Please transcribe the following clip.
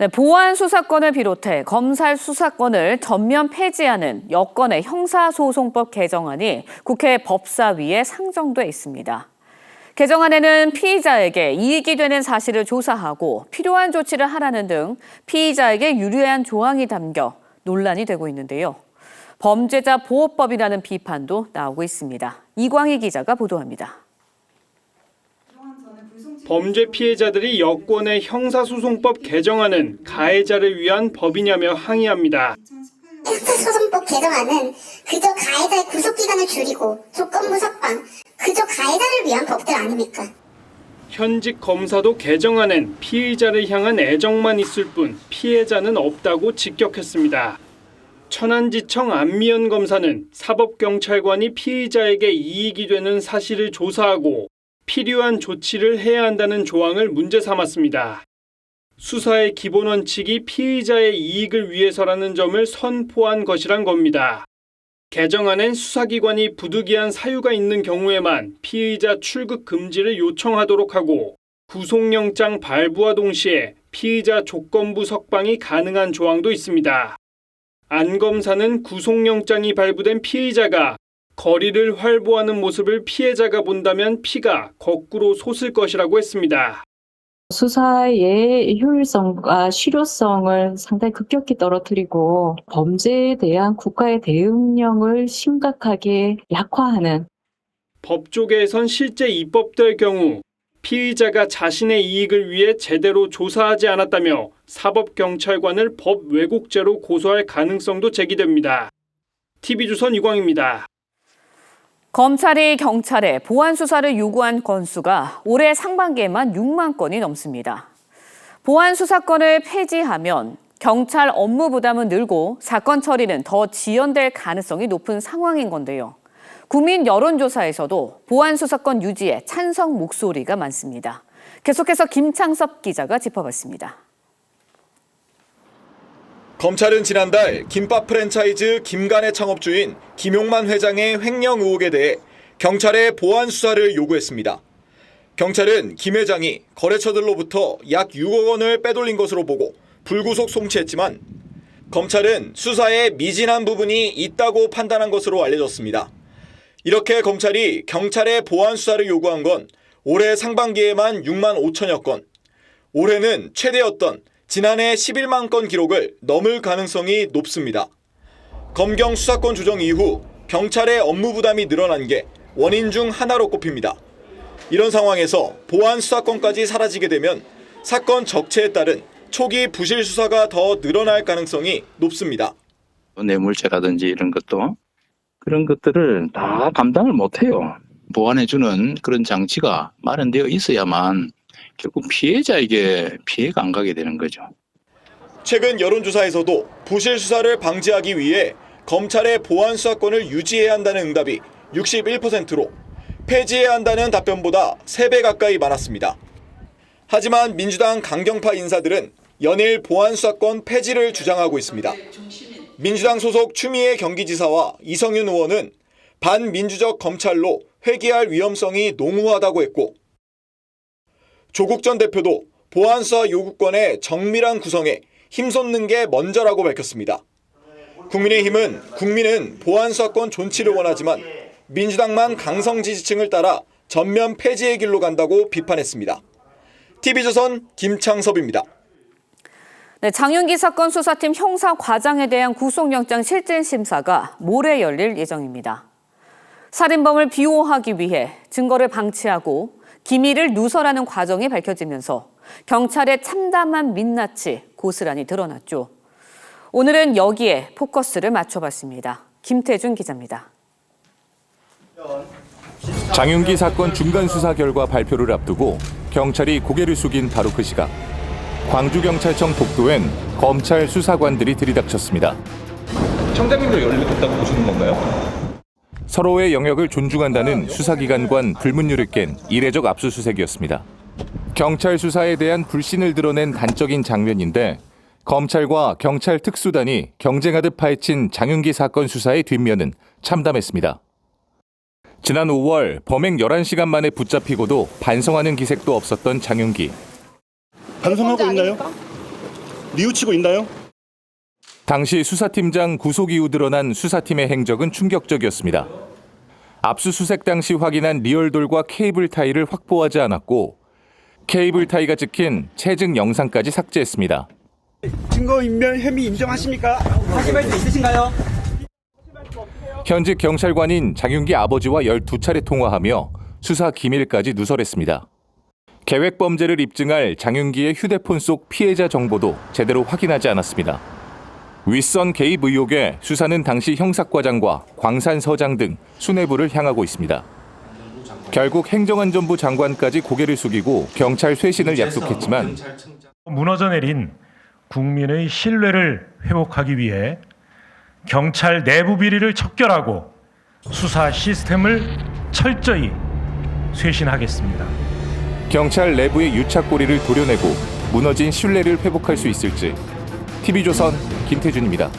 네, 보안 수사권을 비롯해 검찰 수사권을 전면 폐지하는 여권의 형사소송법 개정안이 국회 법사위에 상정돼 있습니다. 개정안에는 피의자에게 이익이 되는 사실을 조사하고 필요한 조치를 하라는 등 피의자에게 유리한 조항이 담겨 논란이 되고 있는데요. 범죄자 보호법이라는 비판도 나오고 있습니다. 이광희 기자가 보도합니다. 범죄 피해자들이 여권의 형사소송법 개정안은 가해자를 위한 법이냐며 항의합니다. 형사소송법 개정안은 그저 가해자의 구속기간을 줄이고 조건부 석방, 그저 가해자를 위한 법들 아닙니까? 현직 검사도 개정안엔 피의자를 향한 애정만 있을 뿐 피해자는 없다고 직격했습니다. 천안지청 안미연 검사는 사법경찰관이 피의자에게 이익이 되는 사실을 조사하고 필요한 조치를 해야 한다는 조항을 문제 삼았습니다. 수사의 기본 원칙이 피의자의 이익을 위해서라는 점을 선포한 것이란 겁니다. 개정안엔 수사기관이 부득이한 사유가 있는 경우에만 피의자 출국 금지를 요청하도록 하고 구속영장 발부와 동시에 피의자 조건부 석방이 가능한 조항도 있습니다. 안 검사는 구속영장이 발부된 피의자가 거리를 활보하는 모습을 피해자가 본다면 피가 거꾸로 솟을 것이라고 했습니다. 수사의 효율성과 실효성을 상당히 급격히 떨어뜨리고 범죄에 대한 국가의 대응력을 심각하게 약화하는. 법조계에선 실제 입법될 경우 피의자가 자신의 이익을 위해 제대로 조사하지 않았다며 사법경찰관을 법 왜곡죄로 고소할 가능성도 제기됩니다. TV조선 이광입니다. 검찰이 경찰에 보안 수사를 요구한 건수가 올해 상반기에만 6만 건이 넘습니다. 보안 수사권을 폐지하면 경찰 업무 부담은 늘고 사건 처리는 더 지연될 가능성이 높은 상황인 건데요. 국민 여론조사에서도 보안 수사권 유지에 찬성 목소리가 많습니다. 계속해서 김창섭 기자가 짚어봤습니다. 검찰은 지난달 김밥 프랜차이즈 김간의 창업주인 김용만 회장의 횡령 의혹에 대해 경찰에 보안 수사를 요구했습니다. 경찰은 김 회장이 거래처들로부터 약 6억 원을 빼돌린 것으로 보고 불구속 송치했지만 검찰은 수사에 미진한 부분이 있다고 판단한 것으로 알려졌습니다. 이렇게 검찰이 경찰에 보안 수사를 요구한 건 올해 상반기에만 6만 5천여 건, 올해는 최대였던 지난해 11만 건 기록을 넘을 가능성이 높습니다. 검경 수사권 조정 이후 경찰의 업무 부담이 늘어난 게 원인 중 하나로 꼽힙니다. 이런 상황에서 보안 수사권까지 사라지게 되면 사건 적체에 따른 초기 부실 수사가 더 늘어날 가능성이 높습니다. 뇌물죄라든지 이런 것도 그런 것들을 다 감당을 못해요. 보완해주는 그런 장치가 마련되어 있어야만 결국 피해자에게 피해가 안 가게 되는 거죠. 최근 여론조사에서도 부실 수사를 방지하기 위해 검찰의 보안 수사권을 유지해야 한다는 응답이 61%로 폐지해야 한다는 답변보다 3배 가까이 많았습니다. 하지만 민주당 강경파 인사들은 연일 보안 수사권 폐지를 주장하고 있습니다. 민주당 소속 추미애 경기지사와 이성윤 의원은 반민주적 검찰로 회귀할 위험성이 농후하다고 했고, 조국 전 대표도 보안수사 요구권의 정밀한 구성에 힘쏟는 게 먼저라고 밝혔습니다. 국민의힘은 국민은 보안수사권 존치를 원하지만 민주당만 강성 지지층을 따라 전면 폐지의 길로 간다고 비판했습니다. TV조선 김창섭입니다. 네, 장윤기 사건 수사팀 형사과장에 대한 구속영장 실질심사가 모레 열릴 예정입니다. 살인범을 비호하기 위해 증거를 방치하고 기밀을 누설하는 과정이 밝혀지면서 경찰의 참담한 민낯이 고스란히 드러났죠. 오늘은 여기에 포커스를 맞춰봤습니다. 김태준 기자입니다. 장윤기 사건 중간 수사 결과 발표를 앞두고 경찰이 고개를 숙인 바로 그 시각, 광주경찰청 복도엔 검찰 수사관들이 들이닥쳤습니다. 청장님도 연락했다고 보시는 건가요? 서로의 영역을 존중한다는 수사기관관 불문율을 깬 이례적 압수수색이었습니다. 경찰 수사에 대한 불신을 드러낸 단적인 장면인데, 검찰과 경찰 특수단이 경쟁하듯 파헤친 장윤기 사건 수사의 뒷면은 참담했습니다. 지난 5월 범행 11시간 만에 붙잡히고도 반성하는 기색도 없었던 장윤기. 반성하고 있나요? 뉘우치고 있나요? 당시 수사팀장 구속 이후 드러난 수사팀의 행적은 충격적이었습니다. 압수수색 당시 확인한 리얼돌과 케이블 타이를 확보하지 않았고 케이블 타이가 찍힌 체증 영상까지 삭제했습니다. 증거인멸 혐의 인정하십니까? 하실 말씀 있으신가요? 현직 경찰관인 장윤기 아버지와 12차례 통화하며 수사 기밀까지 누설했습니다. 계획 범죄를 입증할 장윤기의 휴대폰 속 피해자 정보도 제대로 확인하지 않았습니다. 윗선 개입 의혹에 수사는 당시 형사과장과 광산서장 등 수뇌부를 향하고 있습니다. 결국 행정안전부 장관까지 고개를 숙이고 경찰 쇄신을 약속했지만 무너져 내린 국민의 신뢰를 회복하기 위해 경찰 내부 비리를 척결하고 수사 시스템을 철저히 쇄신하겠습니다. 경찰 내부의 유착고리를 도려내고 무너진 신뢰를 회복할 수 있을지 TV조선 김태준입니다.